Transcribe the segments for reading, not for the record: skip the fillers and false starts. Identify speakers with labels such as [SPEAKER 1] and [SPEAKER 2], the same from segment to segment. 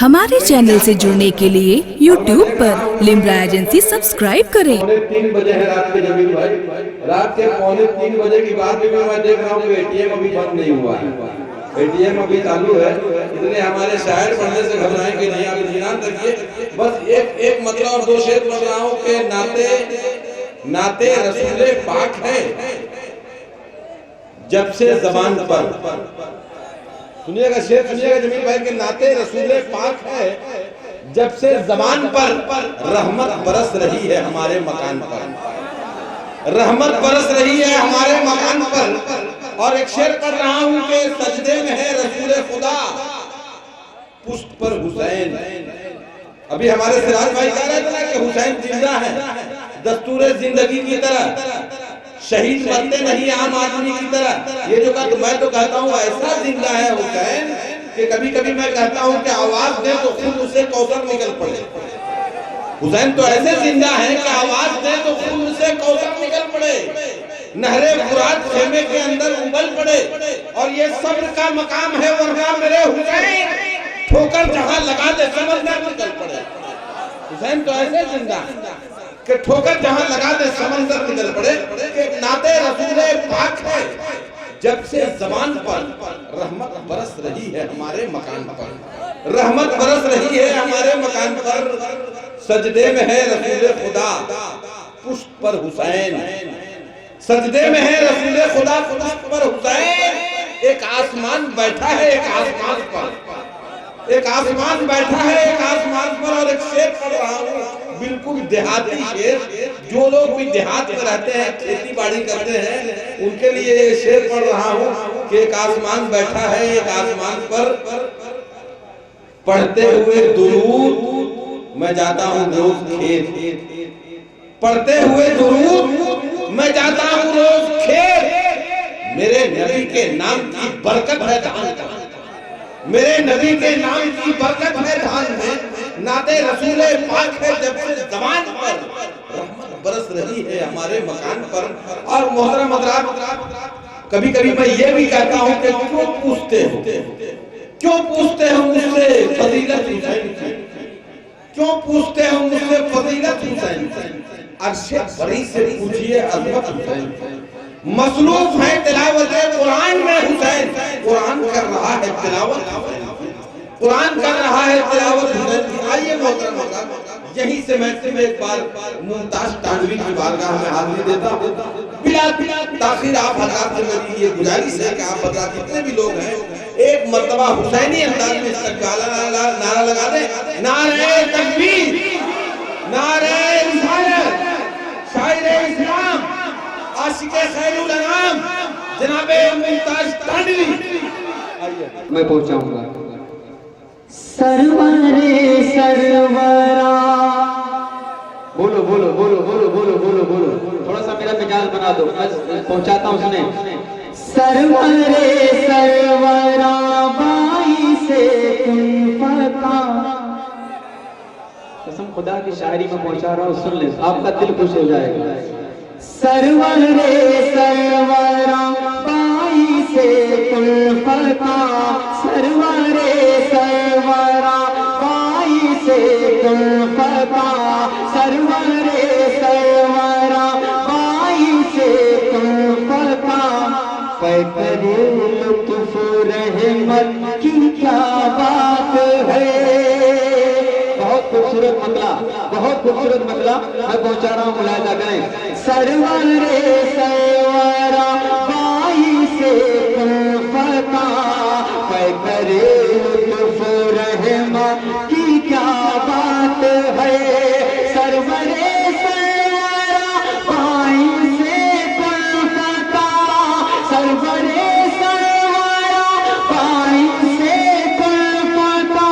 [SPEAKER 1] हमारे चैनल से जुड़ने के लिए YouTube पर लिम्रा एजेंसी सब्सक्राइब करें।
[SPEAKER 2] 3 बजे है रात के जमील भाई, रात के 3:45 की बात भी मैं देख रहा हूँ कि एटीएम अभी बंद नहीं हुआ है, एटीएम अभी चालू है। इसलिए हमारे शायर पढ़ने से घबराएं कि नहीं, आप इत्मीनान रखिए। बस एक मतलब और 2 शेर पढ़ रहा हूँ कि नाते रसूले पाक है जब से ज़बान पर। सुनिएगा शेर, सुनिएगा जमील भाई के नाते रसूले पाक है जब से ज़बान पर रहमत बरस रही है हमारे मकान पर, रहमत बरस रही है हमारे मकान पर। और एक शेर पढ़ रहा हूं कि सजदे में है रसूल खुदा पुष्ट पर हुसैन। अभी हमारे सिराज भाई कह रहे थे ना कि हुसैन जिंदा है दस्तूर जिंदगी की तरह, शहीद मरते नहीं आम आदमी की तरह। ये जो कहा मैं तो कहता हूँ ऐसा जिंदा है हुसैन कि कभी कभी मैं कहता हूँ कि आवाज दे तो खुद उसे कौसर निकल पड़े। हुसैन तो ऐसे जिंदा है कि आवाज दे तो खुद उसे कौसर निकल पड़े, नहरे फुरात खेमे के अंदर उबल पड़े। और ये सब्र का मकाम है वरना मेरे हुसैन ठोकर जहां लगा दे समंदर निकल पड़े। हुसैन तो ऐसे जिंदा है कि ठोकर जहां लगा दे समंदर निकल पड़े। कि नाते रसूले पाक है जब से ज़बान पर रहमत बरस रही है हमारे मकान पर, रहमत बरस रही है हमारे मकान पर। सजदे में है रसूल खुदा पुष्ट पर हुसैन, सजदे में है रसूल खुदा पुष्ट पर हुसैन। एक आसमान बैठा है एक आसमान पर, एक आसमान बैठा है एक आसमान पर। और एक शेर पढ़ रहा हूँ बिल्कुल देहाती शेर, जो लोग भी देहात में रहते हैं खेती बाड़ी करते हैं उनके लिए ये शेर पढ़ रहा हूँ कि एक आसमान बैठा है एक आसमान पर, पढ़ते हुए दुरूद मैं जाता हूँ रोज खेत, पढ़ते हुए दुरूद मैं जाता हूँ रोज खेत। मेरे नबी के नाम की बरकत है धान का, मेरे नबी के नाम की बरकत है धान में। नाते रसूले पाक है जब से ज़बान पर रहमत बरस रही है हमारे मकान पर। और मोहतरम हज़रात, कभी कभी मैं ये भी कहता हूँ कि क्यों पूछते हो मुझसे फजीलत हुसैन की, क्यों पूछते हो मुझसे फजीलत हुसैन की। अर्शे बरी से पूछिए अज़मत हुसैन। मसरूफ है तिलावत कुरान में हुसैन, कुरान कर रहा है तिलावत, कुरान कर रहा है तिलावत हुसैन। आइए मोहतरम हज़रात, यहीं से मैं एक बार मुमताज तानवी की बारगाह में हाजिरी देता हूँ। बिला ताखिर आप हज़रात से मेरी ये गुजारिश है कि आप हज़रात जितने भी लोग हैं एक मर्तबा हुसैनी अंदाज में नारा लगा दें, नारे तकबीर, नारे रिसालत, शायरे इस्लाम, आशिके खैरुल अनाम जनाबे मुमताज तानवी।
[SPEAKER 3] मैं पहुंचाऊंगा।
[SPEAKER 4] सरवरे सरवरा,
[SPEAKER 3] बोलो बोलो बोलो बोलो बोलो बोलो बोलो, थोड़ा सा मेरा मिजाज बना दो, पहुंचाता हूँ सुने।
[SPEAKER 4] सरवरे सरवरा बाई से तुम पता।
[SPEAKER 3] कसम खुदा की शायरी में पहुंचा रहा हूँ, सुन ले, आपका दिल खुश हो जाएगा।
[SPEAKER 4] सरवरे सरवरा बाई से तुम पता, सरवरे सरवरा बाई से तुम पता, सरवरे सरवरा बाई से तुम पता। करे लुत्फ रहमत की क्या बात है।
[SPEAKER 3] बहुत खूबसूरत मतला, बहुत खूबसूरत मतला, मैं पहुंचा रहा हूँ, मुलाहिजा करें।
[SPEAKER 4] सरवरे सरवरा बाई से तुम पता, करे लुत्फ रहमत की क्या बात है। सरवरे सरवरा बाई से तुम पता, सरवरे सरवरा बाई से तुम पता,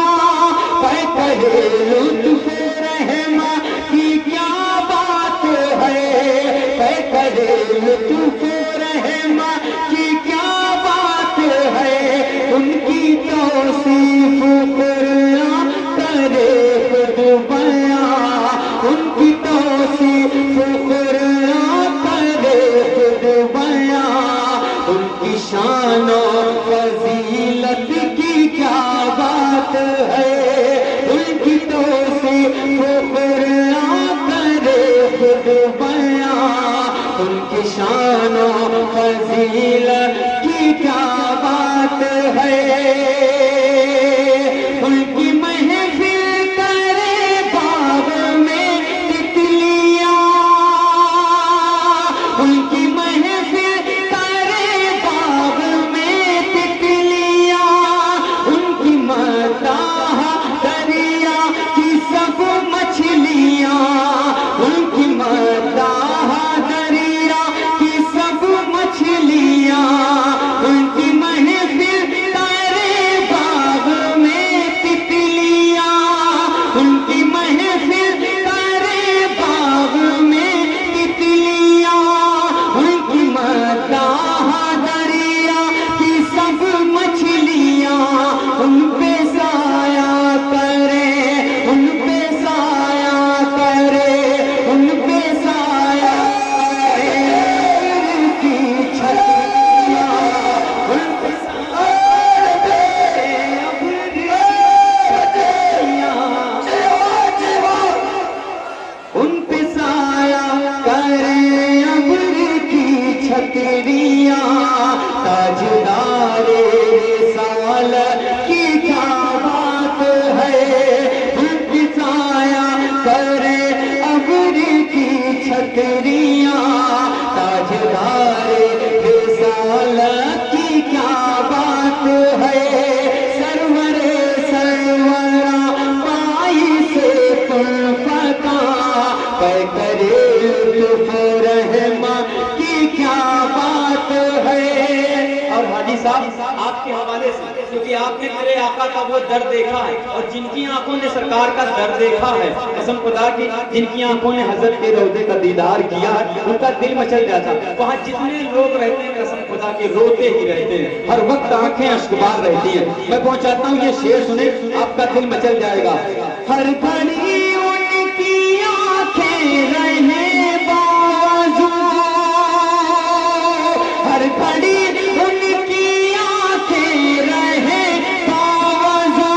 [SPEAKER 4] करे लुत्फ रहमत की क्या बात है, करे लुत्फ रहमत की क्या बात है। उनकी तौसीफ कुरान करे खुद बयां, उनकी शान और फजीलत की क्या बात है। उनकी महफिल करे बाग में तितलियां, उनकी महफिल करे बाग में तितलियां, उनकी मदाह दरिया की सब मछलियां, उनकी मदाह दरिया की सब मछलियां, उनकी महफिल करे बाग में तितलियां, उनकी महफिल करे बाग में तितलियां, उनकी मदाह दरिया की सब मछलियां, उन पे साया करे, उन पे साया करे, उन पे साया करे की छतरियां, उन पे साया करे अपनी छतरियां, उन पे साया करे अब्र की छतरियां, ताजदारे रिसालत की क्या बात है। उन पे साया करे अब्र की छतरियां, ताजदारे रिसालत की क्या बात है। सरवरे सरवरा पाई से तुम पता पे करे लुत्फ रहमा की क्या बात है। और हाजी साहब आपके हवाले से, क्योंकि आपने मेरे आका का वो दर्द देखा है और जिनकी आंखों ने सरकार का दर्द देखा है, कसम खुदा की जिनकी आंखों ने हजरत के रोज़े का दीदार किया है, उनका दिल मचल जाता। वहाँ जितने लोग रहते हैं कसम खुदा के रोते ही रहते हैं, हर वक्त आंखें अश्कबार रहती हैं। मैं पहुंचाता हूँ ये शेर सुने, आपका दिल मचल जाएगा। हर घड़ी उनकी आंखें रहे बाजू, हर घड़ी उनकी आंखें रहे बाजू,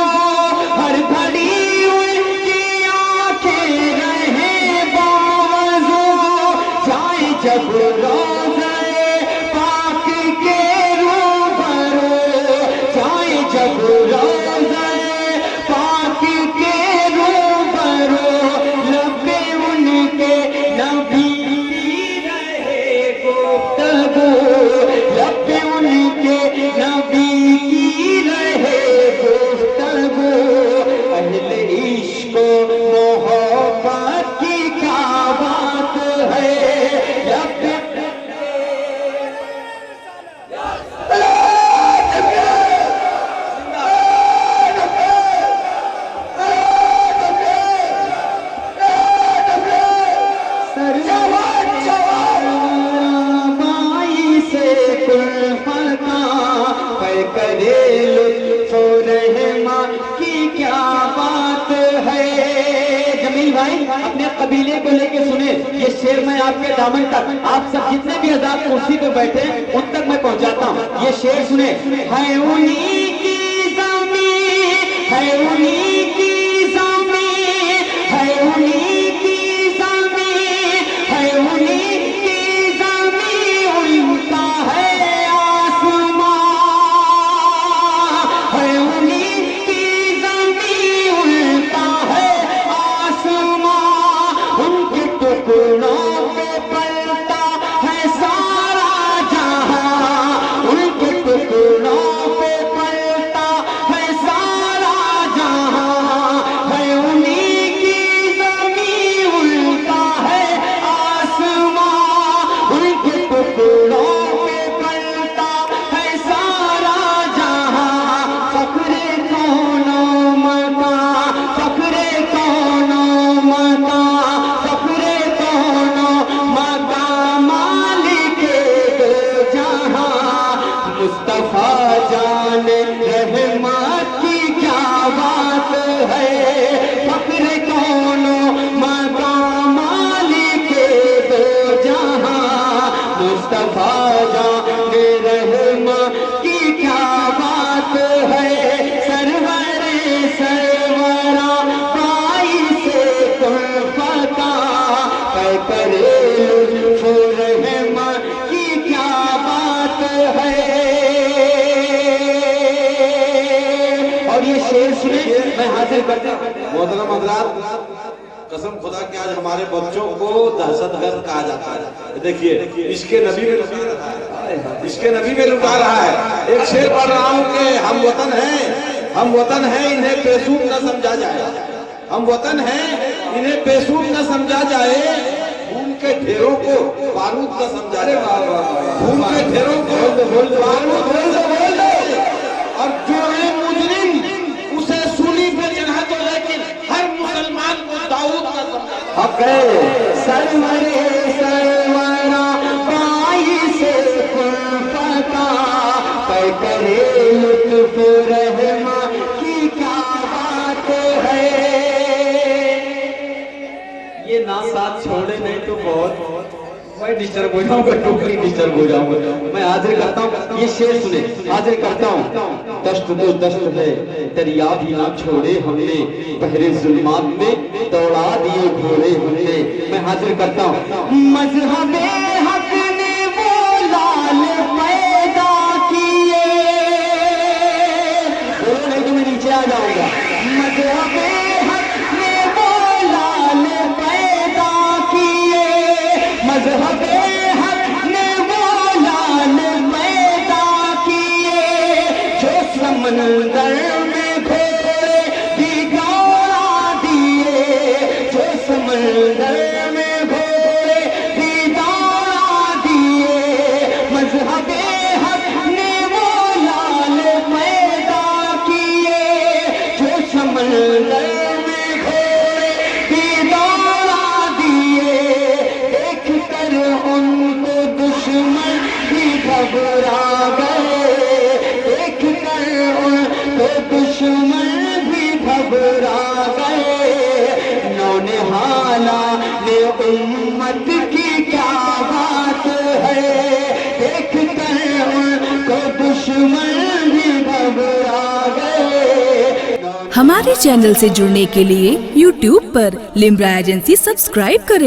[SPEAKER 4] हर घड़ी उनकी आंखें रहे बाजू, जाए जब रोज़े पाक के रूबरू, जाए जब रोज़े पाक के रूबरू, लबे उनके नबी की रहे गुफ्तगू, लबे उनके नबी की रहे गुफ्तगू, अहले इश्क मोहब्बत की क्या बात है। लबे माई से कुल्फता पे करे लुत्फ रहमा की क्या बात है। जमील भाई अपने कबीले को लेके सुने ये शेर, मैं आपके दामन तक, आप सब जितने भी आजाद कुर्सी पे बैठे हैं उन तक मैं पहुंचाता हूँ। ये शेर सुने। है उन्हीं की ज़मीं, है उन्हीं की ज़मीं, है उन्हीं की ज़मीं, है उन्हीं की ज़मीं, उनका है आसमां, है उन्हीं की ज़मीं, उनका है आसमां, उनके टुकड़ों पे पलता है सारा जहां, उनके टुकड़ों पे पलता है सारा जहां, है उन्हीं की ज़मीं, उनका है आसमां, उनके टुकड़ों पे पलता है सारा जहां। फख्रे कौनो मकां, फख्रे कौनो मकां, फख्रे कौनो मकां, मालिके दो जहां, मुस्तफा जाने रहमत की क्या बात है। फख्रे कौनो मकां, मालिके दो जहां, मुस्तफा जाने रहमत की क्या बात है। सरवरे सरवरा पाई से तुम पता पे करे लुत्फ रहमत
[SPEAKER 3] मैं हाजिर करता हूँ।
[SPEAKER 2] मोहतरम हजरात, कसम खुदा कि आज हमारे बच्चों को दहशतगर्द कहा जाता है। देखिए इसके नबी में लुटा रहा है, इसके नबी में लुटा रहा है। एक शेर पढ़ रहा हूँ कि हम वतन हैं इन्हें बेसूद न समझा जाए, हम वतन हैं इन्हें बेसूद न समझा जाए, खून के ढेरों को बारूद न समझा जाए, खून के ढेरों को बारूद बोल दो। और जो है मुजरिम उसे सूली पे चढ़ा दो, लेकिन हर मुसलमान को दाऊद का समझा।
[SPEAKER 4] हक सरवरे सरवरा पाई से फता पर करे लुत्फ रहमा की क्या बात है।
[SPEAKER 3] ये ना साथ छोड़े नहीं तो बहुत मैं डिस्टर्ब हो जाऊंगा, टोटली डिस्टर्ब हो जाऊंगा। मैं हाजिर करता हूँ, ये शेर सुने, हाजिर करता हूँ। दश्त तो दश्त है दरिया भी ना छोड़े हमने, बहरे जुल्मात में दौड़ा दिए घोड़े हमने। मैं हाजिर करता हूँ।
[SPEAKER 4] मजहबे हक ने वो लाल पैदा किए,
[SPEAKER 3] बोलो नहीं तो मैं नीचे आ जाऊंगा।
[SPEAKER 4] मजहबे हक ने वो लाल पैदा किए, मजहबे हक ने वो लाल पैदा किए, जो समंदर में घोड़े भी दौड़ा दिए, जो समंदर में घोड़े भी दौड़ा दिए। मजहबे हक ने वो लाल पैदा किए, जो समंदर में घोड़े भी दौड़ा दिए। देख कर उनको दुश्मन भी घबरा गए, देख कर उनको दुश्मन भी घबरा गए। नौनिहाला ने उम्मत की क्या बात है, देख कर उनको दुश्मन भी घबरा गए।
[SPEAKER 1] हमारे चैनल से जुड़ने के लिए YouTube पर लिम्रा एजेंसी सब्सक्राइब करें।